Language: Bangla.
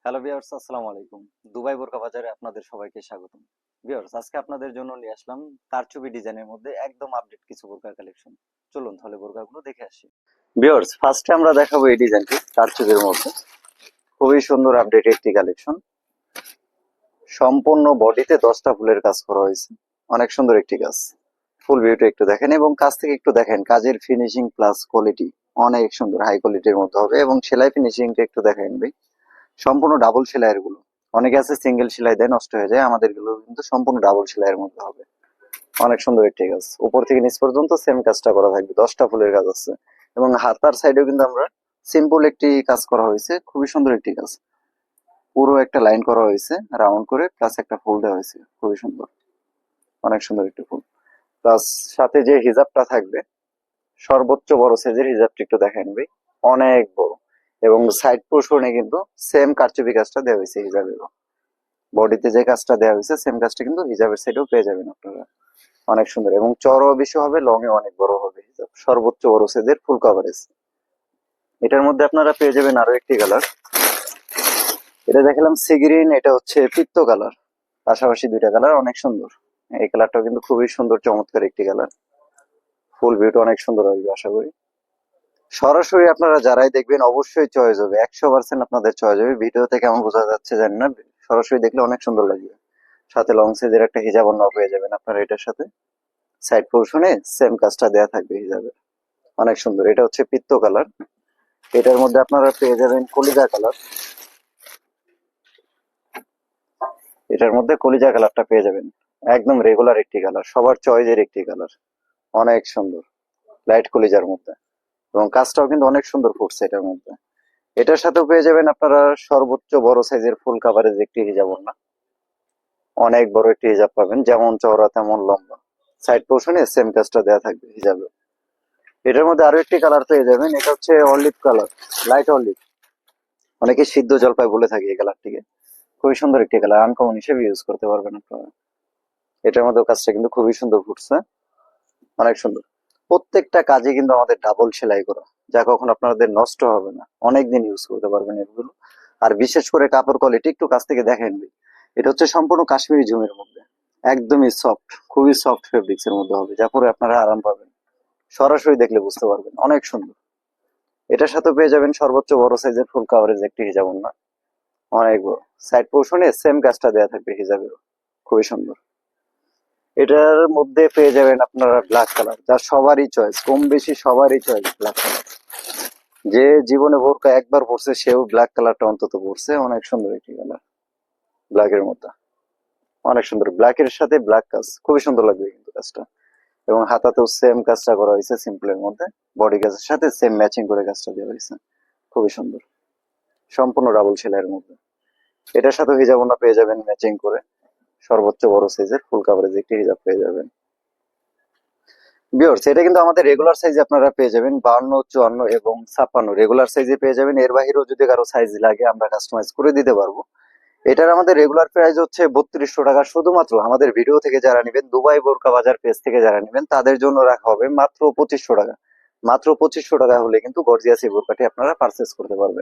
হ্যালো ভিউয়ার্স, আসসালামু আলাইকুম। দুবাই বোরকা বাজারে আপনাদের সবাইকে স্বাগতম। ভিউয়ার্স, আজকে আপনাদের জন্য নিয়ে আসলাম কারচুপি ডিজাইনের মধ্যে একদম আপডেট কিছু বোরকা কালেকশন। চলুন তাহলে বোরকাগুলো দেখে আসি। ভিউয়ার্স, ফার্স্টে আমরা দেখাবো এই ডিজাইনটি কারচুপির মধ্যে। খুবই সুন্দর আপডেট একটি কালেকশন। সম্পূর্ণ বডিতে 10টা ফুলের কাজ করা হয়েছে। অনেক সুন্দর একটি কাজ। ফুল ভিউটা একটু দেখেন এবং কাছ থেকে একটু দেখেন, কাজের ফিনিশিং প্লাস কোয়ালিটি অনেক সুন্দর, হাই কোয়ালিটির মধ্যে হবে। এবং সেলাই ফিনিশিংটা একটু দেখেন ভাই, সম্পূর্ণ ডাবল সেলাইয়ের গুলো। অনেকে আছে সিঙ্গেল সেলাই দেয়, নষ্ট হয়ে যায়, আমাদের গুলো কিন্তু সম্পূর্ণ ডাবল সেলাইয়ের মধ্যে হবে। অনেক সুন্দর একটি কাজ, উপর থেকে নিচ পর্যন্ত সেম কাজটা করা থাকবে, 10টা ফুলের কাজ আছে। এবং হাতার সাইডেও কিন্তু আমরা সিম্পল একটি কাজ করা হয়েছে, খুবই সুন্দর একটি কাজ। পুরো একটা লাইন করা হয়েছে রাউন্ড করে, প্লাস একটা ফুল দেওয়া হয়েছে, খুবই সুন্দর। অনেক সুন্দর একটি ফুল, প্লাস সাথে যে হিজাবটা থাকবে, সর্বোচ্চ বড় সাইজের হিজাবটা একটু দেখেন ভাই, অনেক বড়। এবং সাইড পোর্শনে কিন্তু সেম কারচুপি কাজটা দেওয়া হয়েছে হিজাবেরও। বডিতে যে কাজটা দেওয়া হয়েছে সেম কাজটা কিন্তু হিজাবের সাইডেও পেয়ে যাবেন আপনারা। অনেক সুন্দর এবং চড়ও বেশি হবে, লং এ অনেক বড় হবে হিজাব, সর্বোচ্চ বড় সাইজের ফুল কভারেজ। এটার মধ্যে আপনারা পেয়ে যাবেন আরো একটি কালার। এটা দেখালাম সি গ্রিন, এটা হচ্ছে পিত্ত কালার। পাশাপাশি দুইটা কালার অনেক সুন্দর। এই কালারটাও কিন্তু খুবই সুন্দর, চমৎকার একটি কালার। ফুল ভিউটা অনেক সুন্দর হবে আশা করি। সরাসরি আপনারা যারাই দেখবেন অবশ্যই চয়েস হবে, 100% আপনাদের চয়েস হবে। ভিডিওতে কেমন বোঝা যাচ্ছে জানি না, সরাসরি দেখলে অনেক সুন্দর লাগবে। সাথে লং সাইজের একটা হিজাব অন্য পেয়ে যাবেন আপনারা এটার সাথে। সাইড পোর্শনে সেম কাজটা দেয়া থাকবে হিজাবের। অনেক সুন্দর, এটা হচ্ছে পিত্ত কালার। এটার মধ্যে আপনারা পেয়ে যাবেন কলিজা কালার। এটার মধ্যে কলিজা কালারটা পেয়ে যাবেন, একদম রেগুলার একটি কালার, সবার চয়েসের একটি কালার। অনেক সুন্দর, লাইট কলিজার মধ্যে। এবং কাজটাও কিন্তু অনেক সুন্দর ফুটছে এটার মধ্যে। এটার সাথেও পেয়ে যাবেন আপনারা সর্বোচ্চ বড় সাইজের ফুল কাভারেজ একটি হিজাব না, অনেক বড় একটি হিজাব পাবেন, যেমন চওড়া তেমন লম্বা। সাইড পোর্শনে সেম কাজটা দেওয়া থাকবে হিজাবে। এটার মধ্যে আরো একটি কালার পেয়ে যাবেন, এটা হচ্ছে অলিভ কালার, লাইট অলিভ। অনেকে সিদ্ধ জলপাই বলে থাকে এই কালারটিকে। খুবই সুন্দর একটি কালার, আনকমন হিসেবে ইউজ করতে পারবেন আপনারা। এটার মধ্যে কাজটা কিন্তু খুবই সুন্দর ফুটছে, অনেক সুন্দর। প্রত্যেকটা কাজে কিন্তু আমাদের ডাবল সেলাই করা, যা কখন আপনাদের নষ্ট হবে না, অনেকদিন ইউজ করতে পারবেন এগুলো। আর বিশেষ করে কাপড় কোয়ালিটি একটু কাছ থেকে দেখেন। এটা হচ্ছে সম্পূর্ণ কাশ্মীরি জমির মধ্যে, একদমই সফট, খুবই সফট ফেব্রিক্স এর মধ্যে হবে, যা পরে আপনারা আরাম পাবেন। সরাসরি দেখলে বুঝতে পারবেন, অনেক সুন্দর। এটার সাথে পেয়ে যাবেন সর্বোচ্চ বড় সাইজের ফুল কাভারেজ একটি হিজাব না, অনেক বড়। সাইড পোর্শনে সেম কাজটা দেওয়া থাকবে হিজাবেরও, খুবই সুন্দর। এটার মধ্যে পেয়ে যাবেন আপনারা ব্ল্যাক কালার, যা সবারই চয়েস, কম বেশি সবারই চয়েস ব্ল্যাক কালার। যে জীবনে বোরকা একবার পরছে সেও ব্ল্যাক কালারটা অন্তত পরছে, অনেক সুন্দর একটি কালার ব্ল্যাক এর মধ্যে। অনেক সুন্দর, ব্ল্যাক এর সাথে ব্ল্যাক কাজ, খুবই সুন্দর লাগবে কিন্তু কাজটা। এবং হাতাতেও সেম কাজটা করা হয়েছে সিম্পলের মধ্যে, বডি কাজের সাথে সেম ম্যাচিং করে কাজটা দেওয়া হয়েছে, খুবই সুন্দর। সম্পূর্ণ ডাবল সেলাইয়ের মধ্যে। এটার সাথে হিজাব ওড়না পেয়ে যাবেন ম্যাচিং করে, সর্বোচ্চ বড় সাইজের ফুল কাভারেজ একটি হিজাব পেয়ে যাবেন। ভিউয়ার্স, এটা কিন্তু আমাদের রেগুলার সাইজে আপনারা পেয়ে যাবেন, 52, 54 এবং 56 রেগুলার সাইজে পেয়ে যাবেন। এর বাহিরেও যদি কারো সাইজ লাগে আমরা কাস্টমাইজ করে দিতে পারবো। এটার আমাদের রেগুলার প্রাইস হচ্ছে 3200 টাকা। শুধুমাত্র আমাদের ভিডিও থেকে যারা নেবেন, দুবাই বোরকা বাজার পেজ থেকে যারা নেবেন, তাদের জন্য রাখা হবে মাত্র 2500 টাকা। মাত্র 2500 টাকা হলে কিন্তু গর্জিয়াস এই বোরকাটি আপনারা পারচেস করতে পারবেন।